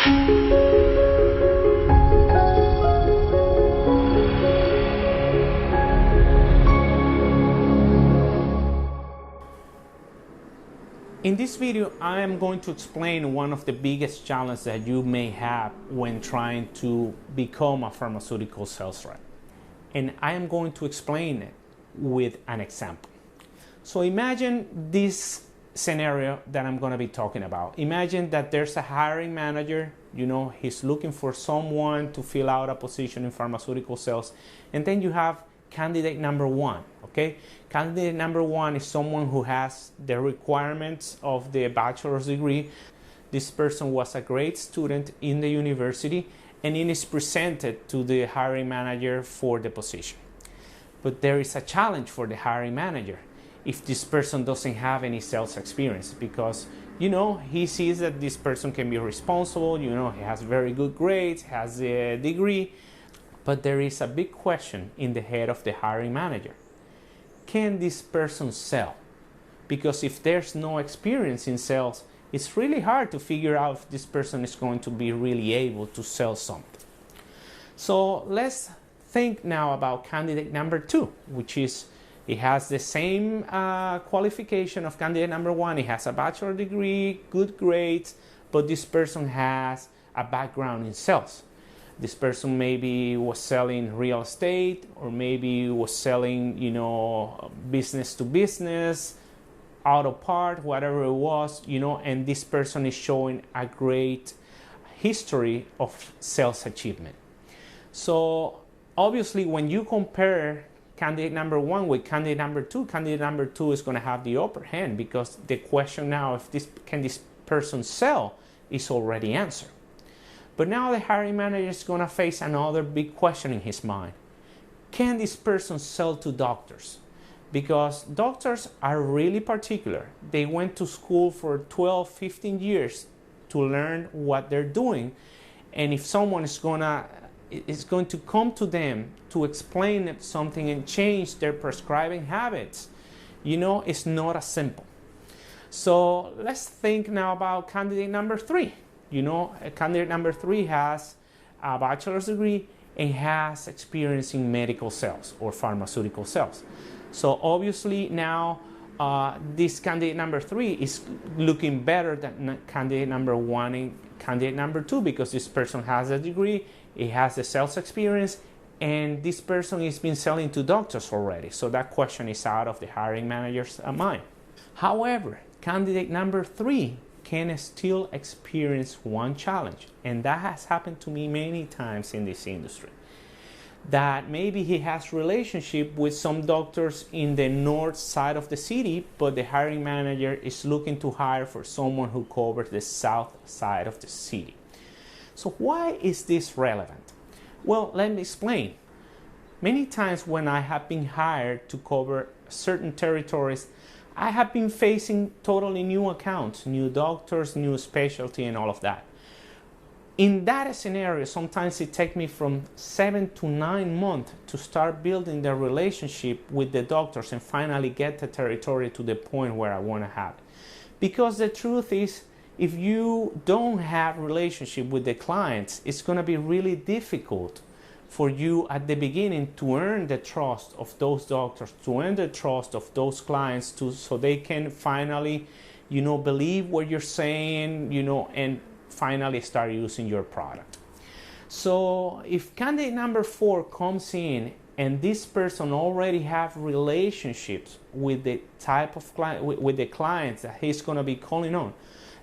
In this video, I am going to explain one of the biggest challenges that you may have when trying to become a pharmaceutical sales rep. And I am going to explain it with an example. So imagine this scenario that I'm going to be talking about. Imagine that there's a hiring manager, he's looking for someone to fill out a position in pharmaceutical sales. And then you have candidate number one, okay? Candidate number one is someone who has the requirements of the bachelor's degree. This person was a great student in the university and it is presented to the hiring manager for the position. But there is a challenge for the hiring manager if this person doesn't have any sales experience, because he sees that this person can be responsible, he has very good grades, has a degree. But there is a big question in the head of the hiring manager. Can this person sell? Because if there's no experience in sales, it's really hard to figure out if this person is going to be really able to sell something. So let's think now about candidate number two, which is he has the same qualification of candidate number one. He has a bachelor degree, good grades, but this person has a background in sales. This person maybe was selling real estate, or maybe was selling, business to business, auto part, whatever it was, and this person is showing a great history of sales achievement. So obviously when you compare candidate number one with candidate number two is going to have the upper hand, because the question now, can this person sell, is already answered. But now the hiring manager is going to face another big question in his mind. Can this person sell to doctors? Because doctors are really particular. They went to school for 12, 15 years to learn what they're doing. And if someone is going to come to them to explain something and change their prescribing habits, it's not as simple. So let's think now about candidate number three. Candidate number three has a bachelor's degree and has experience in medical sales or pharmaceutical sales. So obviously now this candidate number three is looking better than candidate number one and candidate number two, because this person has a degree, he has the sales experience, and this person has been selling to doctors already. So that question is out of the hiring manager's mind. However, candidate number three can still experience one challenge, and that has happened to me many times in this industry. That maybe he has relationship with some doctors in the north side of the city, but the hiring manager is looking to hire for someone who covers the south side of the city. So why is this relevant? Well, let me explain. Many times when I have been hired to cover certain territories, I have been facing totally new accounts, new doctors, new specialty, and all of that. In that scenario, sometimes it takes me from 7 to 9 months to start building the relationship with the doctors and finally get the territory to the point where I want to have it. Because the truth is, if you don't have relationship with the clients, it's going to be really difficult for you at the beginning to earn the trust of those doctors, to earn the trust of those clients, so they can finally, believe what you're saying, and finally start using your product. So if candidate number four comes in and this person already have relationships with the type of client, with the clients that he's going to be calling on,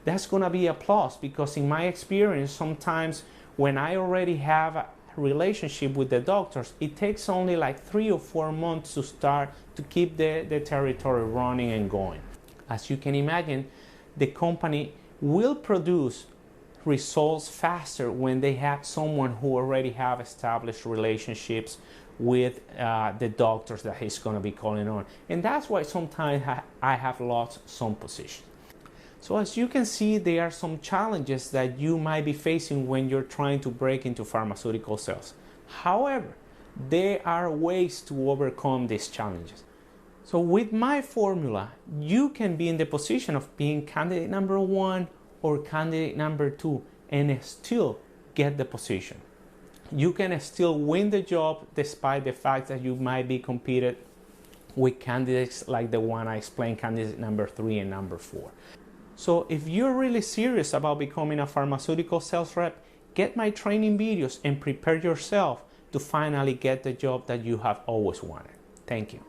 that's going to be a plus, because in my experience, sometimes when I already have a relationship with the doctors, it takes only like 3 or 4 months to start to keep the territory running and going. As you can imagine, the company will produce results faster when they have someone who already have established relationships with the doctors that he's going to be calling on. And that's why sometimes I have lost some positions. So as you can see, there are some challenges that you might be facing when you're trying to break into pharmaceutical sales. However, there are ways to overcome these challenges. So with my formula, you can be in the position of being candidate number 1 or candidate number 2, and still get the position. You can still win the job despite the fact that you might be competed with candidates like the one I explained, candidate number 3 and number 4. So if you're really serious about becoming a pharmaceutical sales rep, get my training videos and prepare yourself to finally get the job that you have always wanted. Thank you.